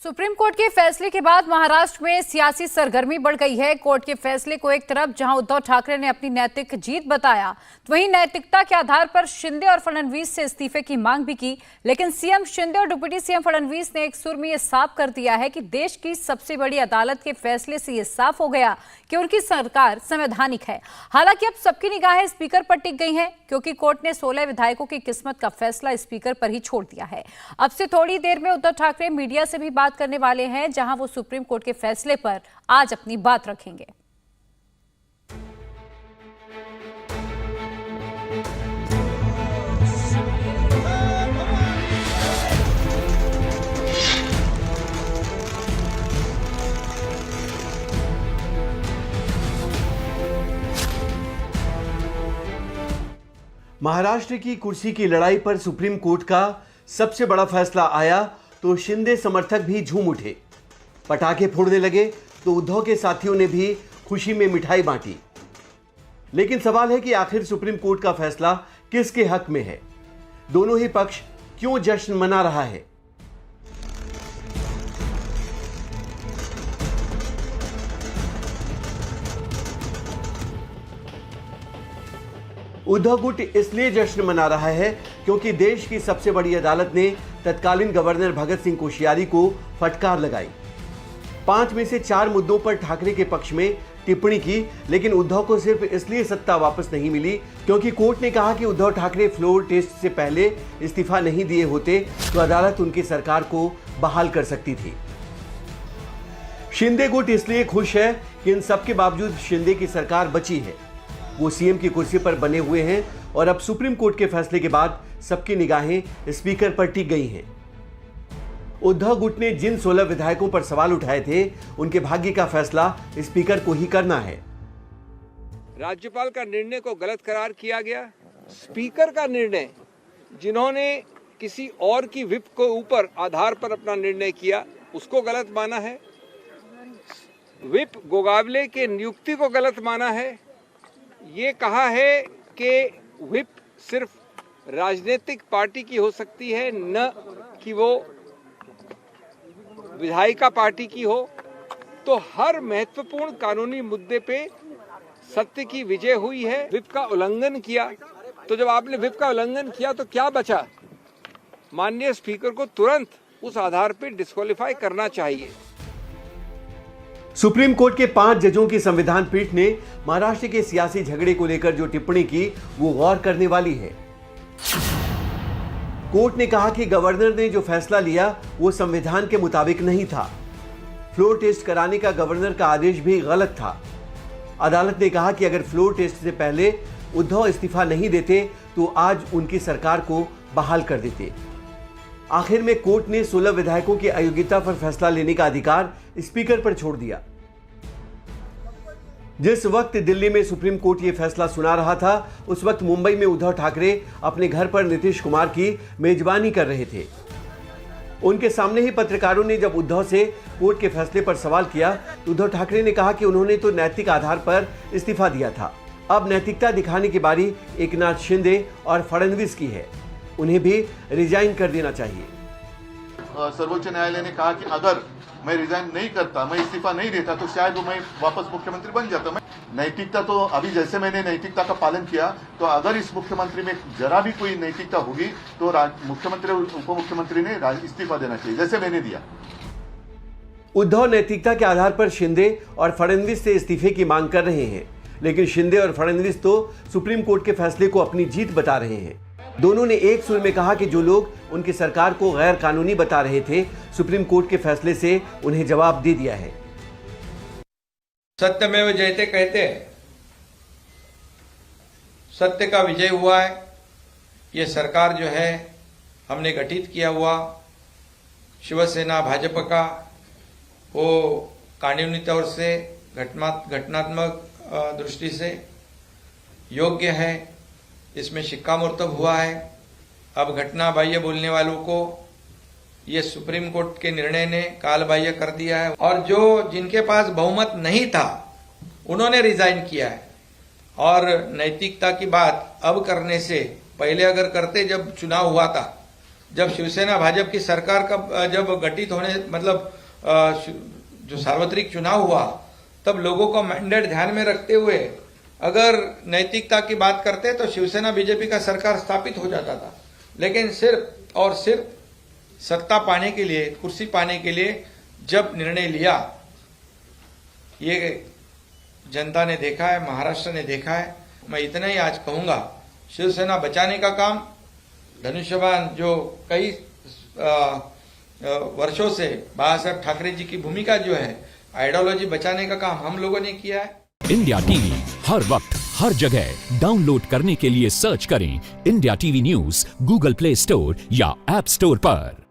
Supreme court के फैसले के बाद महाराष्ट्र में सियासी सरगर्मी बढ़ गई है। कोर्ट के फैसले को एक तरफ जहां उद्धव ठाकरे ने अपनी नैतिक जीत बताया, तो वहीं नैतिकता के आधार पर शिंदे और फडणवीस से इस्तीफे की मांग भी की। लेकिन सीएम शिंदे और डिप्टी सीएम फडणवीस ने एक सुर में यह साफ कर दिया है कि देश की सबसे बड़ी अदालत के फैसले से यह साफ हो गया कि उनकी सरकार संवैधानिक है। हालांकि अब सबकी निगाहें स्पीकर पर टिक गई हैं, क्योंकि कोर्ट ने 16 विधायकों की किस्मत का फैसला स्पीकर पर ही छोड़ दिया है। अब से थोड़ी देर में उद्धव ठाकरे मीडिया से भी बात करने वाले हैं, जहां वो सुप्रीम कोर्ट के फैसले पर आज अपनी बात रखेंगे। महाराष्ट्र की कुर्सी की लड़ाई पर सुप्रीम कोर्ट का सबसे बड़ा फैसला आया तो शिंदे समर्थक भी झूम उठे, पटाखे फोड़ने लगे तो उद्धव के साथियों ने भी खुशी में मिठाई बांटी। लेकिन सवाल है कि आखिर सुप्रीम कोर्ट का फैसला किसके हक में है? दोनों ही पक्ष क्यों जश्न मना रहा है? उद्धव गुट इसलिए जश्न मना रहा है क्योंकि देश की सबसे बड़ी अदालत ने तत्कालीन गवर्नर भगत सिंह कोश्यारी को फटकार लगाई। 5 में से 4 मुद्दों पर ठाकरे के पक्ष में टिप्पणी की, लेकिन उद्धव को सिर्फ इसलिए सत्ता वापस नहीं मिली क्योंकि कोर्ट ने कहा कि उद्धव ठाकरे फ्लोर टेस्ट से पहले इस्तीफा नहीं दिए होते तो अदालत उनकी सरकार को बहाल कर सकती थी। शिंदे गुट इसलिए खुश है कि इन सबके बावजूद शिंदे की सरकार बची है। वो सीएम की कुर्सी पर बने हुए हैं और अब सुप्रीम कोर्ट के फैसले के बाद सबकी निगाहें स्पीकर पर टिक गई हैं। उद्धव गुट ने जिन 16 विधायकों पर सवाल उठाए थे, उनके भाग्य का फैसला स्पीकर को ही करना है। राज्यपाल का निर्णय को गलत करार किया गया। स्पीकर का निर्णय, जिन्होंने किसी और की व्हिप को ऊपर आधार पर अपना निर्णय किया, उसको गलत माना है। व्हिप गोगावले के नियुक्ति को गलत माना है। ये कहा है कि व्हिप सिर्फ राजनीतिक पार्टी की हो सकती है, न कि वो विधायिका पार्टी की हो। तो हर महत्वपूर्ण कानूनी मुद्दे पे सत्य की विजय हुई है। व्हिप का उल्लंघन किया, तो जब आपने व्हिप का उल्लंघन किया तो क्या बचा? माननीय स्पीकर को तुरंत उस आधार पे डिस्क्वालीफाई करना चाहिए। सुप्रीम कोर्ट के 5 जजों की संविधान पीठ ने महाराष्ट्र के सियासी झगड़े को लेकर जो टिप्पणी की, वो गौर करने वाली है। कोर्ट ने कहा कि गवर्नर ने जो फैसला लिया वो संविधान के मुताबिक नहीं था। फ्लोर टेस्ट कराने का गवर्नर का आदेश भी गलत था। अदालत ने कहा कि अगर फ्लोर टेस्ट से पहले उद्धव इस्तीफा नहीं देते तो आज उनकी सरकार को बहाल कर देते। आखिर में कोर्ट ने 16 विधायकों की अयोग्यता पर फैसला लेने का अधिकार स्पीकर पर छोड़ दिया। जिस वक्त दिल्ली में सुप्रीम कोर्ट ये फैसला सुना रहा था, उस वक्त मुंबई में उद्धव ठाकरे अपने घर पर नीतीश कुमार की मेजबानी कर रहे थे। उनके सामने ही पत्रकारों ने जब उद्धव से कोर्ट के फैसले पर सवाल किया तो उद्धव ठाकरे ने कहा कि उन्होंने तो नैतिक आधार पर इस्तीफा दिया था। अब नैतिकता दिखाने की बारी एकनाथ शिंदे और फडणवीस की है। उन्हें भी रिजाइन कर देना चाहिए। सर्वोच्च न्यायालय ने कहा कि अगर मैं रिजाइन नहीं करता, मैं इस्तीफा नहीं देता, तो शायद मैं वापस मुख्यमंत्री बन जाता। मैं नैतिकता तो अभी जैसे मैंने नैतिकता का पालन किया, तो अगर इस मुख्यमंत्री में जरा भी कोई नैतिकता होगी तो मुख्यमंत्री और उप मुख्यमंत्री ने इस्तीफा देना चाहिए, जैसे मैंने दिया। उद्धव नैतिकता के आधार पर शिंदे और फडणवीस से इस्तीफे की मांग कर रहे हैं, लेकिन शिंदे और फडणवीस तो सुप्रीम कोर्ट के फैसले को अपनी जीत बता रहे हैं। दोनों ने एक सुर में कहा कि जो लोग उनकी सरकार को गैर कानूनी बता रहे थे, सुप्रीम कोर्ट के फैसले से उन्हें जवाब दे दिया है। सत्यमेव जयते कहते हैं, सत्य का विजय हुआ है। ये सरकार जो है हमने गठित किया हुआ शिवसेना भाजपा का, वो कानूनी तौर से घटनात्मक दृष्टि से योग्य है। इसमें शिक्कामोर्तब हुआ है। अब घटना बाह्य बोलने वालों को ये सुप्रीम कोर्ट के निर्णय ने काल बाह्य कर दिया है, और जो जिनके पास बहुमत नहीं था उन्होंने रिजाइन किया है। और नैतिकता की बात अब करने से पहले अगर करते, जब चुनाव हुआ था जब शिवसेना भाजपा की सरकार का जब गठित होने मतलब जो सार्वत्रिक चुनाव हुआ, तब लोगों का मैंडेट ध्यान में रखते हुए अगर नैतिकता की बात करते तो शिवसेना बीजेपी का सरकार स्थापित हो जाता था। लेकिन सिर्फ और सिर्फ सत्ता पाने के लिए, कुर्सी पाने के लिए जब निर्णय लिया, ये जनता ने देखा है, महाराष्ट्र ने देखा है। मैं इतना ही आज कहूंगा, शिवसेना बचाने का काम धनुष्यबाण जो कई वर्षों से बाला साहेब ठाकरे जी की भूमिका जो है, आइडियोलॉजी बचाने का काम हम लोगों ने किया है। इंडिया टीवी हर वक्त हर जगह डाउनलोड करने के लिए सर्च करें India TV news Google play store या ऐप स्टोर पर।